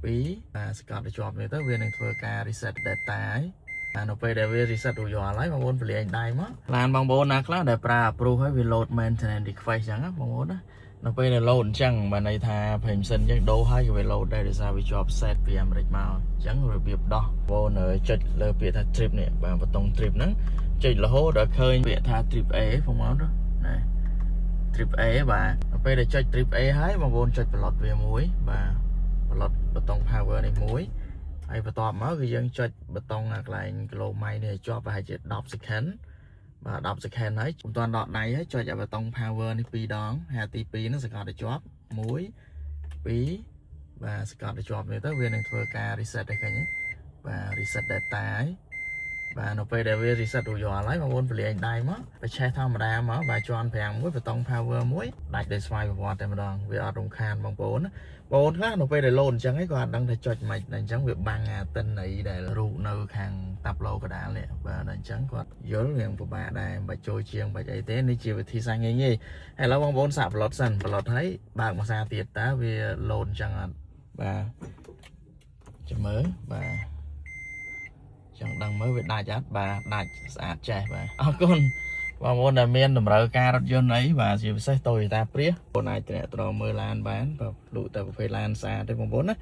2và Scott để chọn về tới viên nàyធ្វើការ reset data នៅពេលដែលវា reset រួចរាល់ហើយបងប្អូនពលាញដៃមកឡានបងប្អូនណាខ្លះដែលប្រើ approve ហើយវា load maintenance request ចឹងណាបងប្អូនណានៅពេលដែល load អញ្ចឹងបានន័យថា permission អញ្ចឹងដូរហើយក៏វា load ដែរដោយសារវាជាប់ set ពីអាមេរិកមកអញ្ចឹងរបៀបដោះបងប្អូនចុចលើពាក្យថា trip នេះបាទប៊ូតុង trip ហ្នឹងចុចរហូតដល់ឃើញពាក្យថា trip A បងប្អូនណា trip A បាទនៅពេលដែលចុច trip A ហើយបងប្អូនចុច plot វាមួយបាទ plot ប៊ូតុង power នេះមួយហើយបន្ទាប់មកគឺយើងចុចប៊ូតុងកន្លែង glow mic នេះជាប់ប្រហែលជា10 second បាទ10 second ហើយមិនទាន់ដកដៃហើយចុចប៊ូតុង power នេះ2ដងហើយទី2ហ្នឹងសង្កត់ឲ្យជាប់1 2បាទសង្កត់ឲ្យជាប់នេះទៅវានឹងធ្វើការ reset ឲ្យឃើញបាទ reset data ហើយបាទនៅពេលដែលវា reset រួចរាល់ហើយបងប្អូនពលាញដៃមកបច្ឆេះធម្មតាមកបាទជាន់5មួយប៊ូតុង power មួយដាច់ដោយស្វ័យប្រវត្តិតែម្ដងវាអត់រំខានបងប្អូនណាបងប្អូនខ្លះនៅពេលដែល load អញ្ចឹងឯងក៏អត់ដឹងថាចុចមិនតែអញ្ចឹងវាបាំងអាទិន្នន័យដែលរូបនៅខាងតាប់ឡូកដាលនេះបាទអញ្ចឹងគាត់យល់រៀងពិបាកដែរមិនបាច់ចូលជាងបាច់អីទេនេះជាវិធីសាស្ត្រងាយៗហើយឥឡូវបងប្អូនសាក plot សិន plot ហើយបើកមួយសារទៀតតើវា load អញ្ចឹងអត់បាទចាំមើលបាទចង់ដឹងមើលវាដាច់អត់បាទដាច់ស្អាតចេះបាទអរគុណបងប្អូនដែលមានតម្រូវការរថយន្តអីបាទជាពិសេស Toyota Prius បងអាចត្រាក់ត្រមើលឡានបានបាទលក់តែប្រភេទឡានស្អាតទេបងប្អូនណា